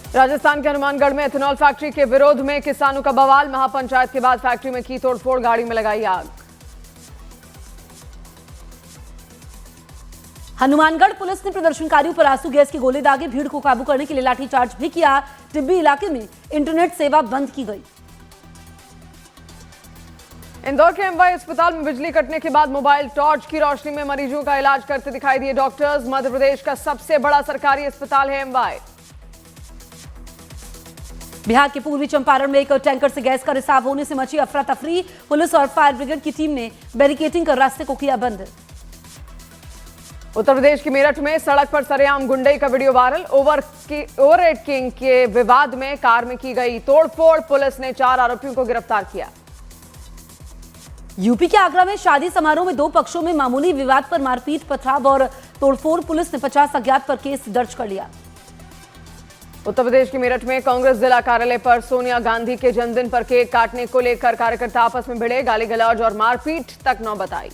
राजस्थान के हनुमानगढ़ में ethanol factory के विरोध में किसानों का बवाल। महापंचायत के बाद फैक्ट्री में की तोड़फोड़, गाड़ी में लगाई आग। हनुमानगढ़ पुलिस ने प्रदर्शनकारियों पर आंसू गैस के गोले दागे, भीड़ को काबू करने के लिए लाठीचार्ज भी किया। टिब्बी इलाके में इंटरनेट सेवा बंद की गई। इंदौर के एमवाई अस्पताल में बिजली कटने के बाद मोबाइल टॉर्च की रोशनी में मरीजों का इलाज करते दिखाई दिए डॉक्टर्स। मध्य प्रदेश का सबसे बड़ा सरकारी अस्पताल है एमवाई। बिहार के पूर्वी चंपारण में एक टैंकर से गैस का रिसाव होने से मची अफरा तफरी। पुलिस और फायर ब्रिगेड की टीम ने बैरिकेडिंग कर रास्ते को किया बंद। उत्तर प्रदेश के मेरठ में सड़क पर सरेआम गुंडई का वीडियो वायरल। ओवरहेड किंग के विवाद में कार में की गई तोड़फोड़, पुलिस ने 4 आरोपियों को गिरफ्तार किया। यूपी के आगरा में शादी समारोह में 2 पक्षों में मामूली विवाद पर मारपीट, पथराव और तोड़फोड़। पुलिस ने 50 अज्ञात पर केस दर्ज कर लिया। उत्तर प्रदेश के मेरठ में कांग्रेस जिला कार्यालय पर सोनिया गांधी के जन्मदिन पर केक काटने को लेकर कार्यकर्ता आपस में भिड़े। गाली गलौज और मारपीट तक नौबत आई।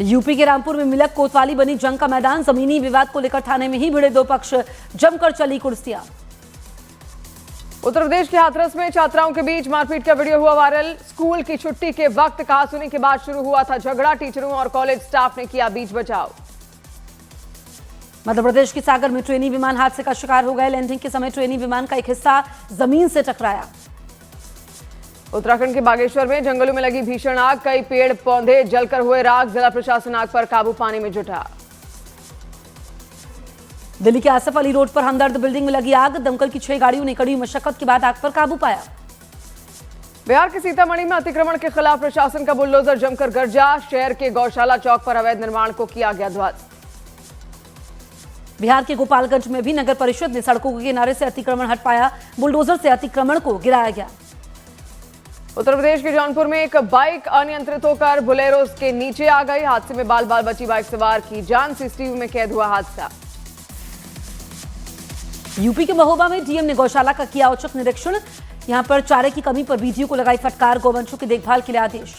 यूपी के रामपुर में मिलक कोतवाली बनी जंग का मैदान। जमीनी विवाद को लेकर थाने में ही भिड़े 2 पक्ष, जमकर चली कुर्सियां। उत्तर प्रदेश के हाथरस में छात्राओं के बीच मारपीट का वीडियो हुआ वायरल। स्कूल की छुट्टी के वक्त कहासुनी के बाद शुरू हुआ था झगड़ा। टीचरों और कॉलेज स्टाफ ने किया बीच बचाव। मध्य प्रदेश के सागर में ट्रेनी विमान हादसे का शिकार हो गए। लैंडिंग के समय ट्रेनी विमान का एक हिस्सा जमीन से टकराया। उत्तराखंड के बागेश्वर में जंगलों में लगी भीषण आग। कई पेड़ पौधे जलकर हुए राख। जिला प्रशासन आग पर काबू पाने में जुटा। दिल्ली के आसफ अली रोड पर हमदर्द बिल्डिंग में लगी आग। दमकल की 6 गाड़ियों ने कड़ी मशक्कत के बाद आग पर काबू पाया। बिहार के सीतामढ़ी में अतिक्रमण के खिलाफ प्रशासन का बुलडोजर जमकर गरजा। शहर के गौशाला चौक पर अवैध निर्माण को किया गया ध्वस्त। बिहार के गोपालगंज में भी नगर परिषद ने सड़कों के किनारे से अतिक्रमण हटवाया। बुलडोजर से अतिक्रमण को गिराया गया। उत्तर प्रदेश के जौनपुर में एक बाइक अनियंत्रित होकर बोलेरो के नीचे आ गई। हादसे में बाल बाल बची बाइक सवार की जान। सीसीटीवी में कैद हुआ हादसा। यूपी के महोबा में डीएम ने गौशाला का किया औचक निरीक्षण। यहां पर चारे की कमी पर बीडीओ को लगाई फटकार। गौवंशों की देखभाल के लिए आदेश।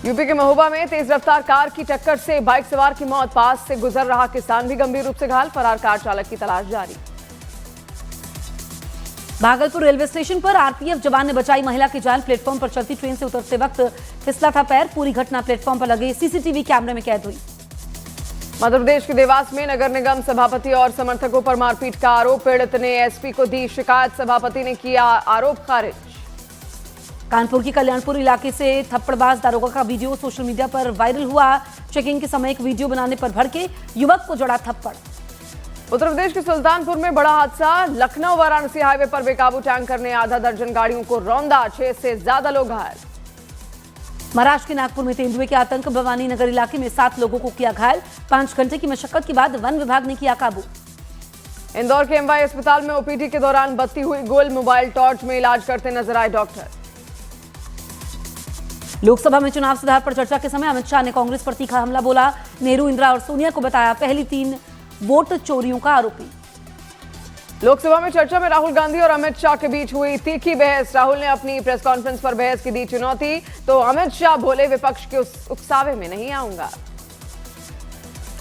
यूपी के महोबा में तेज रफ्तार कार की टक्कर से बाइक सवार की मौत। पास से गुजर रहा किसान भी गंभीर रूप से घायल। फरार कार चालक की तलाश जारी। भागलपुर रेलवे स्टेशन पर आरपीएफ जवान ने बचाई महिला की जान। प्लेटफॉर्म पर चलती ट्रेन से उतरते वक्त फिसला था पैर। पूरी घटना प्लेटफॉर्म पर लगे सीसीटीवी कैमरे में कैद हुई। मध्य प्रदेश के देवास में नगर निगम सभापति और समर्थकों पर मारपीट का आरोप। पीड़ित ने एसपी को दी शिकायत। सभापति ने किया आरोप खारिज। कानपुर की कल्याणपुर इलाके से थप्पड़बाज दारोगा का वीडियो सोशल मीडिया पर वायरल हुआ। चेकिंग के समय एक वीडियो बनाने पर भड़के युवक को जड़ा थप्पड़। उत्तर प्रदेश के सुल्तानपुर में बड़ा हादसा। लखनऊ वाराणसी हाईवे पर बेकाबू टैंकर ने आधा दर्जन गाड़ियों को रौंदा। 6 से ज्यादा लोग घायल। महाराष्ट्र के नागपुर में तेंदुए के आतंक। भवानी नगर इलाके में 7 लोगों को किया घायल। 5 घंटे की मशक्कत के बाद वन विभाग ने किया काबू। इंदौर के एमवाई अस्पताल में ओपीडी के दौरान बत्ती हुई गुल। मोबाइल टॉर्च में इलाज करते नजर आए डॉक्टर। लोकसभा में चुनाव सुधार पर चर्चा के समय अमित शाह ने कांग्रेस पर तीखा हमला बोला। नेहरू, इंदिरा और सोनिया को बताया पहली 3 वोट चोरियों का आरोपी। लोकसभा में चर्चा में राहुल गांधी और अमित शाह के बीच हुई तीखी बहस। राहुल ने अपनी प्रेस कॉन्फ्रेंस पर बहस की दी चुनौती, तो अमित शाह बोले विपक्ष के उकसावे में नहीं आऊंगा।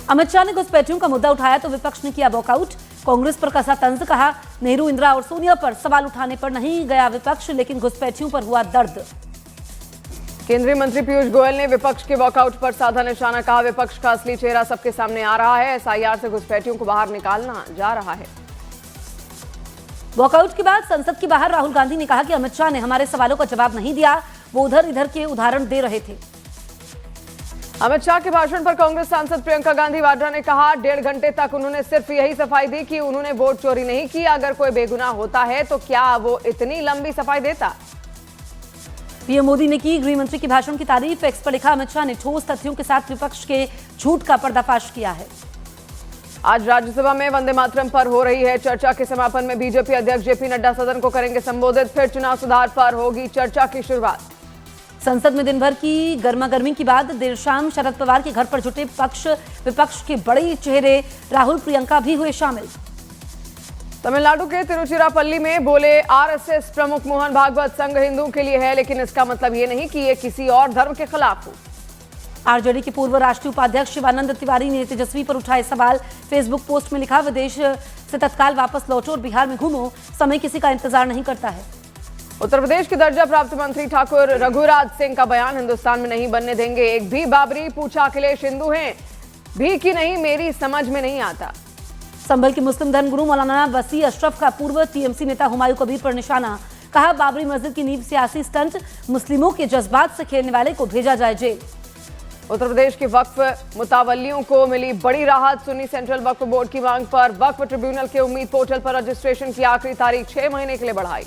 अमित शाह ने घुसपैठियों का मुद्दा उठाया तो विपक्ष ने किया वॉकआउट। कांग्रेस पर कसा तंज। कहा नेहरू, इंदिरा और सोनिया पर सवाल उठाने पर नहीं गया विपक्ष, लेकिन घुसपैठियों पर हुआ दर्द। केंद्रीय मंत्री पीयूष गोयल ने विपक्ष के वॉकआउट पर साधा निशाना। कहा विपक्ष का असली चेहरा सबके सामने आ रहा है। एसआईआर से घुसपैठियों को बाहर निकालना जा रहा है। वॉकआउट के बाद संसद के बाहर राहुल गांधी ने कहा कि अमित शाह ने हमारे सवालों का जवाब नहीं दिया। वो उधर इधर के उदाहरण दे रहे थे। अमित शाह के भाषण पर कांग्रेस सांसद प्रियंका गांधी वाड्रा ने कहा 1.5 घंटे तक उन्होंने सिर्फ यही सफाई दी कि उन्होंने वोट चोरी नहीं की। अगर कोई बेगुनाह होता है तो क्या वो इतनी लंबी सफाई देता। पीएम मोदी ने की गृह मंत्री के भाषण की तारीफ। एक्स पर लिखा अमित शाह ने ठोस तथ्यों के साथ विपक्ष के झूठ का पर्दाफाश किया है। आज राज्यसभा में वंदे मातरम पर हो रही है चर्चा। के समापन में बीजेपी अध्यक्ष जेपी नड्डा सदन को करेंगे संबोधित। फिर चुनाव सुधार पर होगी चर्चा की शुरुआत। संसद में दिन भर की गर्मागर्मी के बाद देर शाम शरद पवार के घर पर जुटे विपक्ष के बड़े चेहरे राहुल, प्रियंका भी हुए शामिल। तमिलनाडु के तिरुचिरापल्ली में बोले आरएसएस प्रमुख मोहन भागवत, संघ हिंदुओं के लिए है, लेकिन इसका मतलब ये नहीं कि ये किसी और धर्म के खिलाफ हो। आरजेडी के पूर्व राष्ट्रीय उपाध्यक्ष शिवानंद तिवारी ने तेजस्वी पर उठाए सवाल। फेसबुक पोस्ट में लिखा, विदेश से तत्काल वापस लौटो और बिहार में घूमो, समय किसी का इंतजार नहीं करता है। उत्तर प्रदेश के दर्जा प्राप्त मंत्री ठाकुर रघुराज सिंह का बयान, हिंदुस्तान में नहीं बनने देंगे एक भी बाबरी। पूछा, अखिलेश हिंदू हैं भी कि नहीं, मेरी समझ में नहीं आता। संभल के मुस्लिम धर्मगुरु मौलाना वसी अशरफ का पूर्व टीएमसी नेता हुमायूं कबीर पर निशाना। कहा, बाबरी मस्जिद की नींव सियासी स्टंट, मुस्लिमों के जज्बात से खेलने वाले को भेजा जाए जेल। उत्तर प्रदेश के वक्फ मुतावल्लियों को मिली बड़ी राहत। सुन्नी सेंट्रल वक्फ बोर्ड की मांग पर वक्फ ट्रिब्यूनल के उम्मीद पोर्टल पर रजिस्ट्रेशन की आखिरी तारीख 6 महीने के लिए बढ़ाई।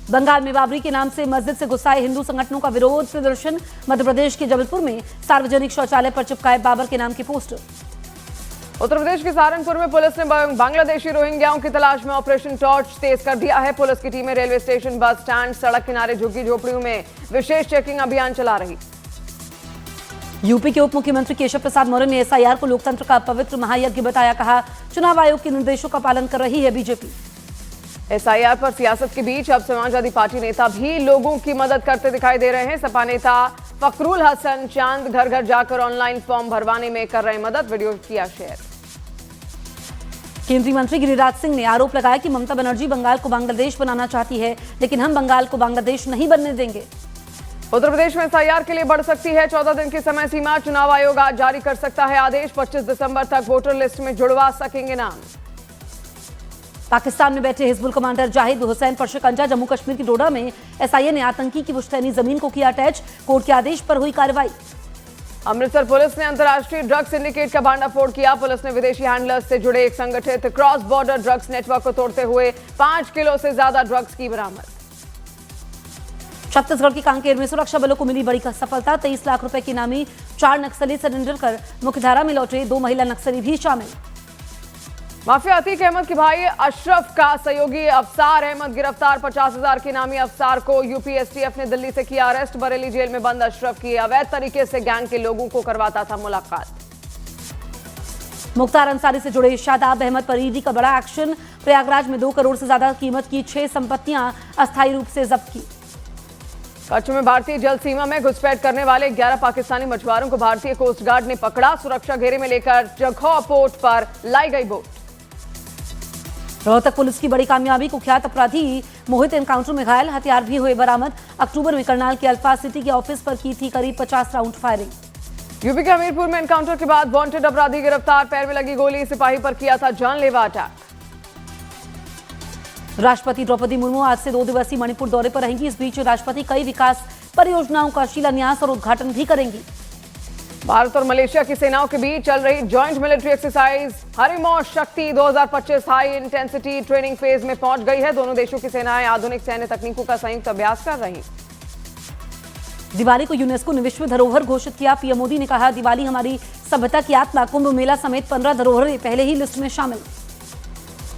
बंगाल में बाबरी के नाम से मस्जिद से गुस्साए हिंदू संगठनों का विरोध प्रदर्शन। मध्य प्रदेश के जबलपुर में सार्वजनिक शौचालय पर चिपकाए बाबर के नाम के पोस्टर। उत्तर प्रदेश के सहारनपुर में पुलिस ने बांग्लादेशी रोहिंग्याओं की तलाश में ऑपरेशन टॉर्च तेज कर दिया है। पुलिस की टीमें रेलवे स्टेशन, बस स्टैंड, सड़क किनारे, झुग्गी झोपड़ियों में विशेष चेकिंग अभियान चला रही। यूपी के उप मुख्यमंत्री केशव प्रसाद मौर्य ने एसआईआर को लोकतंत्र का पवित्र महायज्ञ बताया। कहा, चुनाव आयोग के निर्देशों का पालन कर रही है बीजेपी। एसआईआर पर सियासत के बीच अब समाजवादी पार्टी नेता भी लोगों की मदद करते दिखाई दे रहे हैं। सपा नेता फकरुल हसन चांद घर घर जाकर ऑनलाइन फॉर्म भरवाने में कर रहे मदद, वीडियो किया शेयर। केंद्रीय मंत्री गिरिराज सिंह ने आरोप लगाया कि ममता बनर्जी बंगाल को बांग्लादेश बनाना चाहती है, लेकिन हम बंगाल को बांग्लादेश नहीं बनने देंगे। उत्तर प्रदेश में एसआईआर के लिए बढ़ सकती है 14 दिन की समय सीमा। चुनाव आयोग आज जारी कर सकता है आदेश। 25 दिसंबर तक वोटर लिस्ट में जुड़वा सकेंगे नाम। पाकिस्तान में बैठे हिजबुल कमांडर जाहिद हुसैन पर शिकंजा। जम्मू कश्मीर की डोडा में एसआईए ने आतंकी की पुश्तैनी जमीन को किया अटैच। कोर्ट के आदेश पर हुई कार्रवाई। अमृतसर पुलिस ने अंतर्राष्ट्रीय ड्रग्स सिंडिकेट का भांडाफोड़ किया। पुलिस ने विदेशी हैंडलर्स से जुड़े एक संगठित क्रॉस बॉर्डर ड्रग्स नेटवर्क को तोड़ते हुए 5 किलो से ज्यादा ड्रग्स की बरामद। छत्तीसगढ़ के कांकेर में सुरक्षा बलों को मिली बड़ी सफलता। 23 लाख रुपए की इनामी 4 नक्सली सरेंडर कर मुख्यधारा में लौटे। 2 महिला नक्सली भी शामिल। माफिया अतीक अहमद के भाई अशरफ का सहयोगी अफसार अहमद गिरफ्तार। 50,000 के इनामी अफसार को यूपी एसटीएफ ने दिल्ली से किया अरेस्ट। बरेली जेल में बंद अशरफ की अवैध तरीके से गैंग के लोगों को करवाता था मुलाकात। मुख्तार अंसारी से जुड़े शादाब अहमद पर ईडी का बड़ा एक्शन। प्रयागराज में 2 करोड़ से ज्यादा कीमत की 6 संपत्तियां अस्थायी रूप से जब्त की। कच्छ में भारतीय जल सीमा में घुसपैठ करने वाले 11 पाकिस्तानी मछुआरों को भारतीय कोस्ट गार्ड ने पकड़ा। सुरक्षा घेरे में लेकर जखौ पोर्ट पर लाई गई बोट। रोहतक पुलिस की बड़ी कामयाबी। कुख्यात अपराधी मोहित एनकाउंटर में घायल, हथियार भी हुए बरामद। अक्टूबर में करनाल के अल्फा सिटी के ऑफिस पर की थी करीब 50 राउंड फायरिंग। यूपी के हमीरपुर में एनकाउंटर के बाद वांटेड अपराधी गिरफ्तार। पैर में लगी गोली, सिपाही पर किया था जानलेवा अटैक। राष्ट्रपति द्रौपदी मुर्मू आज से 2 दिवसीय मणिपुर दौरे पर रहेंगी। इस बीच राष्ट्रपति कई विकास परियोजनाओं का शिलान्यास और उद्घाटन भी करेंगी। भारत और मलेशिया की सेनाओं के बीच चल रही जॉइंट मिलिट्री एक्सरसाइज हरिमौश शक्ति 2025 हाई इंटेंसिटी ट्रेनिंग फेज में पहुंच गई है। दोनों देशों की सेनाएं आधुनिक सैन्य तकनीकों का संयुक्त अभ्यास कर रही। दिवाली को यूनेस्को ने विश्व धरोहर घोषित किया। पीएम मोदी ने कहा, दिवाली हमारी सभ्यता की आत्मा। कुंभ मेला समेत 15 धरोहरें पहले ही लिस्ट में शामिल।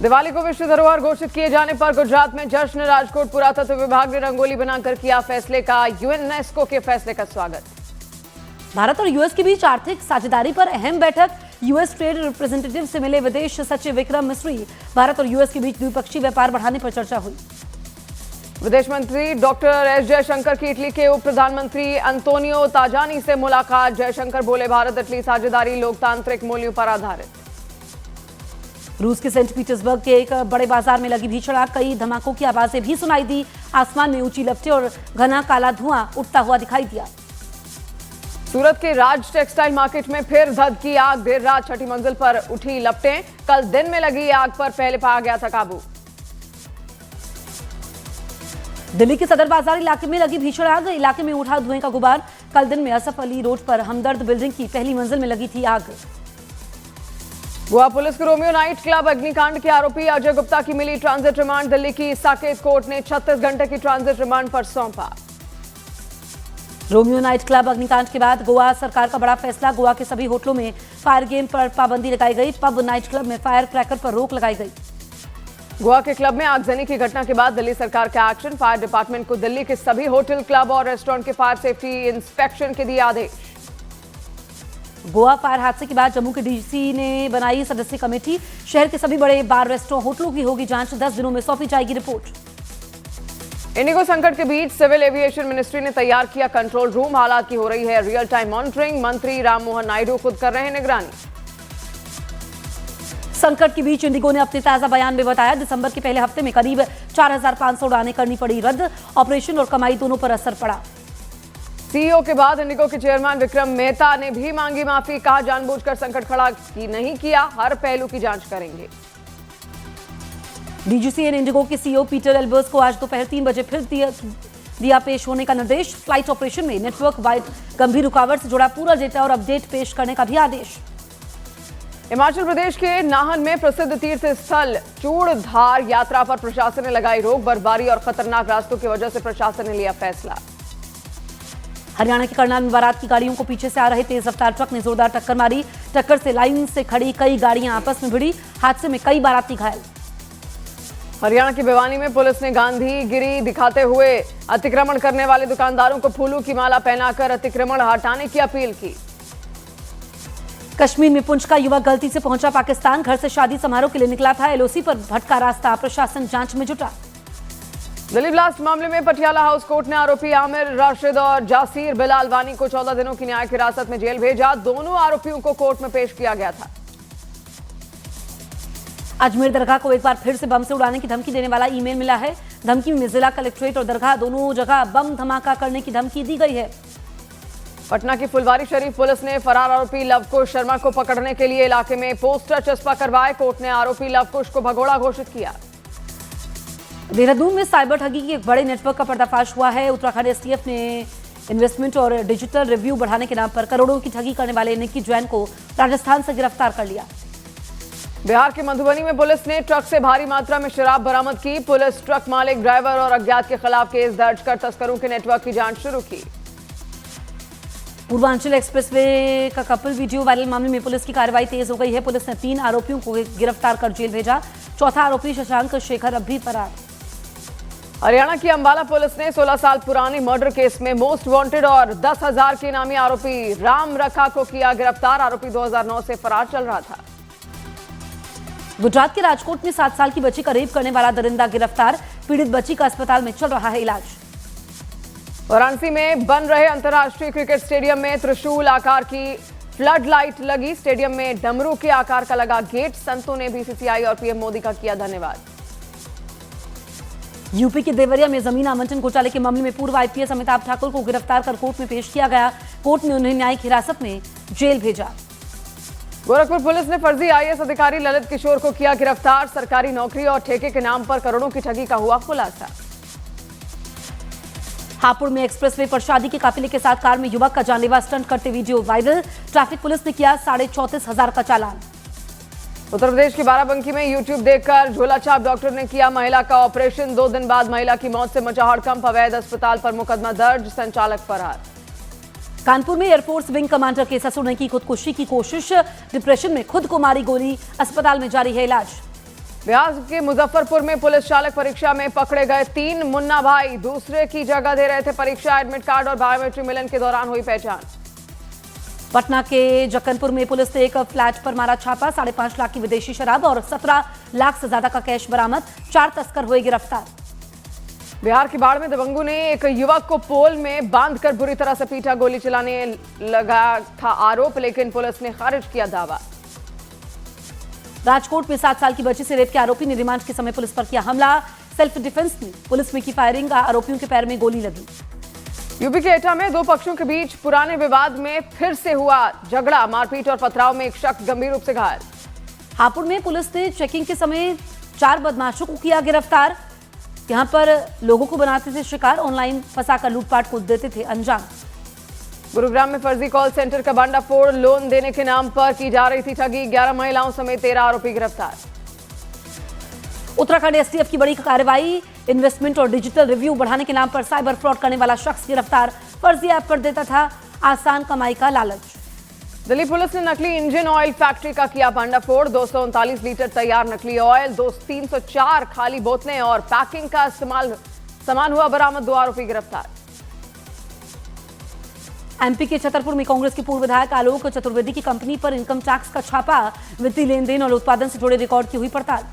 दिवाली को विश्व धरोहर घोषित किए जाने पर गुजरात में जश्न। राजकोट पुरातत्व विभाग ने रंगोली बनाकर किया फैसले का यूनेस्को के फैसले का स्वागत। भारत और यूएस के बीच आर्थिक साझेदारी पर अहम बैठक। यूएस ट्रेड रिप्रेजेंटेटिव से मिले विदेश सचिव विक्रम मिस्री। भारत और यूएस के बीच द्विपक्षीय व्यापार बढ़ाने पर चर्चा हुई। विदेश मंत्री डॉक्टर एस जयशंकर की इटली के उप प्रधानमंत्री अंतोनियो ताजानी से मुलाकात। जयशंकर बोले, भारत इटली साझेदारी लोकतांत्रिक मूल्यों पर आधारित। रूस के सेंट पीटर्सबर्ग के एक बड़े बाजार में लगी भीषण आग। कई धमाकों की आवाजें भी सुनाई दी। आसमान में ऊंची लपटें और घना काला धुआं उठता हुआ दिखाई दिया। सूरत के राज टेक्सटाइल मार्केट में फिर धध की आग। देर रात 6ठी मंजिल पर उठी लपटें। कल दिन में लगी आग पर पहले पाया गया था काबू। दिल्ली के सदर बाजार इलाके में लगी भीषण आग। इलाके में उठा धुएं का गुबार। कल दिन में असफ अली रोड पर हमदर्द बिल्डिंग की पहली मंजिल में लगी थी आग। गोवा पुलिस को रोमियो नाइट क्लब अग्निकांड के आरोपी अजय गुप्ता की मिली ट्रांजिट रिमांड। दिल्ली की साकेत कोर्ट ने 36 घंटे की ट्रांजिट रिमांड पर सौंपा। रोमियो नाइट क्लब अग्निकांड के बाद गोवा सरकार का बड़ा फैसला। गोवा के सभी होटलों में फायर गेम पर पाबंदी लगाई गई। पब नाइट क्लब में फायर क्रैकर पर रोक लगाई गई। गोवा के क्लब में आगजनी की घटना के बाद दिल्ली सरकार का एक्शन। फायर डिपार्टमेंट को दिल्ली के सभी होटल, क्लब और रेस्टोरेंट के फायर सेफ्टी इंस्पेक्शन के दिए आदेश। गोवा फायर हादसे के बाद जम्मू के डीसी ने बनाई सदस्य कमेटी। शहर के सभी बड़े बार, रेस्टोरेंट, होटलों की होगी जांच। 10 दिनों में सौंपी जाएगी रिपोर्ट। इंडिगो संकट के बीच सिविल एविएशन मिनिस्ट्री ने तैयार किया कंट्रोल रूम। हालात की हो रही है रियल टाइम मॉनिटरिंग। मंत्री राममोहन नायडू खुद कर रहे हैं निगरानी। संकट के बीच इंडिगो ने अपने ताजा बयान में बताया, दिसंबर के पहले हफ्ते में करीब 4,500 उड़ानें करनी पड़ी रद्द। ऑपरेशन और कमाई दोनों पर असर पड़ा। सीईओ के बाद इंडिगो के चेयरमैन विक्रम मेहता ने भी मांगी माफी। कहा, जानबूझकर संकट खड़ा नहीं किया, हर पहलू की जांच करेंगे। डीजीसीए ने इंडिगो के सीईओ पीटर एल्बर्स को आज दोपहर 3 बजे फिर दिया पेश होने का निर्देश। फ्लाइट ऑपरेशन में नेटवर्क वाइड गंभीर रुकावट से जुड़ा पूरा डेटा और अपडेट पेश करने का भी आदेश। हिमाचल प्रदेश के नाहन में प्रसिद्ध तीर्थ स्थल चूड़धार यात्रा पर प्रशासन ने लगाई रोक। बर्फबारी और खतरनाक रास्तों की वजह से प्रशासन ने लिया फैसला। हरियाणा के करनाल में बारात की गाड़ियों को पीछे से आ रहे तेज रफ्तार ट्रक ने जोरदार टक्कर मारी। टक्कर से लाइन से खड़ी कई गाड़ियां आपस में भिड़ी। हादसे में कई बाराती घायल। हरियाणा की भिवानी में पुलिस ने गांधीगिरी दिखाते हुए अतिक्रमण करने वाले दुकानदारों को फूलों की माला पहनाकर अतिक्रमण हटाने की अपील की। कश्मीर में पुंछ का युवक गलती से पहुंचा पाकिस्तान। घर से शादी समारोह के लिए निकला था। एलओसी पर भटका रास्ता। प्रशासन जांच में जुटा। दिल्ली ब्लास्ट मामले में पटियाला हाउस कोर्ट ने आरोपी आमिर राशिद और जासीर बिलाल वानी को 14 दिनों की न्यायिक हिरासत में जेल भेजा। दोनों आरोपियों को कोर्ट में पेश किया गया था। अजमेर दरगाह को एक बार फिर से बम से उड़ाने की धमकी देने वाला ईमेल मिला है। धमकी में जिला कलेक्ट्रेट और दरगाह दोनों जगह बम धमाका करने की धमकी दी गई है। पटना की फुलवारी शरीफ पुलिस ने फरार आरोपी लवकुश शर्मा को पकड़ने के लिए इलाके में पोस्टर चस्पा करवाए। कोर्ट ने आरोपी लवकुश को भगोड़ा घोषित किया। देहरादून में साइबर ठगी के एक बड़े नेटवर्क का पर्दाफाश हुआ है। उत्तराखंड एसटीएफ ने इन्वेस्टमेंट और डिजिटल रिव्यू बढ़ाने के नाम पर करोड़ों की ठगी करने वाले निक्की जैन को राजस्थान से गिरफ्तार कर लिया। बिहार के मधुबनी में पुलिस ने ट्रक से भारी मात्रा में शराब बरामद की। पुलिस ट्रक मालिक, ड्राइवर और अज्ञात के खिलाफ केस दर्ज कर तस्करों के नेटवर्क की जांच शुरू की। पूर्वांचल एक्सप्रेसवे का कपल वीडियो वायरल मामले में पुलिस की कार्रवाई तेज हो गई है। पुलिस ने 3 आरोपियों को गिरफ्तार कर जेल भेजा। चौथा आरोपी शशांक शेखर अब भी फरार। हरियाणा की अंबाला पुलिस ने 16 साल पुरानी मर्डर केस में मोस्ट वांटेड और 10,000 के इनामी आरोपी राम रखा को किया गिरफ्तार। आरोपी 2009 से फरार चल रहा था। गुजरात के राजकोट में 7 साल की बच्ची का रेप करने वाला दरिंदा गिरफ्तार। पीड़ित बच्ची का अस्पताल में चल रहा है इलाज। वाराणसी में बन रहे अंतर्राष्ट्रीय क्रिकेट स्टेडियम में त्रिशूल आकार की फ्लड लाइट लगी। स्टेडियम में डमरू के आकार का लगा गेट। संतों ने बीसीसीआई और पीएम मोदी का किया धन्यवाद। यूपी के देवरिया में जमीन आवंटन घोटाले के मामले में पूर्व आईपीएस अमिताभ ठाकुर को गिरफ्तार कर कोर्ट में पेश किया गया। कोर्ट ने उन्हें न्यायिक हिरासत में जेल भेजा। गोरखपुर पुलिस ने फर्जी आईएएस अधिकारी ललित किशोर को किया गिरफ्तार। सरकारी नौकरी और ठेके के नाम पर करोड़ों की ठगी का हुआ खुलासा। हापुड़ में एक्सप्रेसवे पर शादी के काफिले के साथ कार में युवक का जानलेवा स्टंट करते वीडियो वायरल। ट्रैफिक पुलिस ने किया 34,500 का चालान। उत्तर प्रदेश के बाराबंकी में यूट्यूब देखकर झोलाछाप डॉक्टर ने किया महिला का ऑपरेशन। 2 दिन बाद महिला की मौत से मचा हड़कंप। अवैध अस्पताल पर मुकदमा दर्ज। संचालक फरार। कानपुर में एयरफोर्स विंग कमांडर के ससुर ने की खुदकुशी की कोशिश। डिप्रेशन में खुद को मारी गोली। अस्पताल में जारी है इलाज। बिहार के मुजफ्फरपुर में पुलिस चालक परीक्षा में पकड़े गए 3 मुन्ना भाई दूसरे की जगह दे रहे थे परीक्षा। एडमिट कार्ड और बायोमेट्रिक मिलन के दौरान हुई पहचान। पटना के जक्कनपुर में पुलिस ने एक फ्लैट पर मारा छापा। 5.5 लाख की विदेशी शराब और 17 लाख से ज्यादा का कैश बरामद। 4 तस्कर हुए गिरफ्तार। बिहार की बाढ़ में दबंगों ने एक युवक को पोल में बांधकर बुरी तरह से पीटा। गोली चलाने लगा था आरोप, लेकिन पुलिस ने खारिज किया दावा। राजकोट में 7 साल की बच्ची से रेप के आरोपी ने रिमांड के समय पुलिस पर किया हमला। सेल्फ डिफेंस में पुलिस में की फायरिंग। आरोपियों के पैर में गोली लगी। यूपी के एटा में 2 पक्षों के बीच पुराने विवाद में फिर से हुआ झगड़ा। मारपीट और पथराव में एक शख्स गंभीर रूप से घायल। हापुड़ में पुलिस ने चेकिंग के समय 4 बदमाशों को किया गिरफ्तार। यहां पर लोगों को बनाते थे शिकार। ऑनलाइन फंसाकर लूटपाट को देते थे अंजाम। गुरुग्राम में फर्जी कॉल सेंटर का भांडाफोड़। लोन देने के नाम पर की जा रही थी ठगी। 11 महिलाओं समेत 13 आरोपी गिरफ्तार। उत्तराखंड एसटीएफ की बड़ी कार्रवाई। इन्वेस्टमेंट और डिजिटल रिव्यू बढ़ाने के नाम पर साइबर फ्रॉड करने वाला शख्स गिरफ्तार। फर्जी ऐप पर देता था आसान कमाई का लालच। दिल्ली पुलिस ने नकली इंजन ऑयल फैक्ट्री का किया भांडाफोड़। 239 लीटर तैयार नकली ऑयल, 304 खाली बोतलें और पैकिंग का सामान हुआ बरामद। 2 आरोपी गिरफ्तार। एमपी के छतरपुर में कांग्रेस के पूर्व विधायक आलोक चतुर्वेदी की कंपनी पर इनकम टैक्स का छापा। वित्तीय लेन देन और उत्पादन से जुड़े रिकॉर्ड की हुई पड़ताल।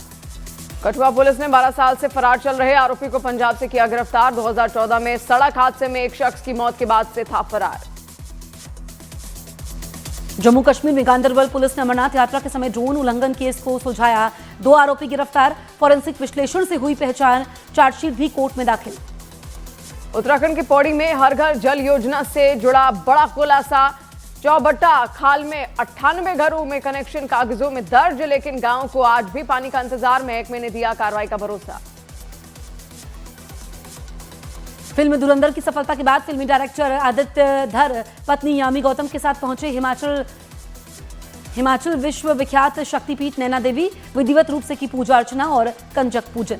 कठुआ पुलिस ने 12 साल से फरार चल रहे आरोपी को पंजाब से किया गिरफ्तार। 2014 में सड़क हादसे में एक शख्स की मौत के बाद से था फरार। जम्मू कश्मीर में गांदरबल पुलिस ने अमरनाथ यात्रा के समय ड्रोन उल्लंघन केस को सुलझाया। 2 आरोपी गिरफ्तार। फॉरेंसिक विश्लेषण से हुई पहचान। चार्जशीट भी कोर्ट में दाखिल। उत्तराखंड की पौड़ी में हर घर जल योजना से जुड़ा बड़ा खुलासा। चौबट्टा खाल में 98 घरों में कनेक्शन कागजों में दर्ज, लेकिन गांव को आज भी पानी का इंतजार। महकमे ने दिया कार्रवाई का भरोसा। फिल्म धुरंधर की सफलता के बाद फिल्मी डायरेक्टर आदित्य धर पत्नी यामी गौतम के साथ पहुंचे हिमाचल विश्व विख्यात शक्तिपीठ नैना देवी। विधिवत रूप से की पूजा अर्चना और कंजक पूजन।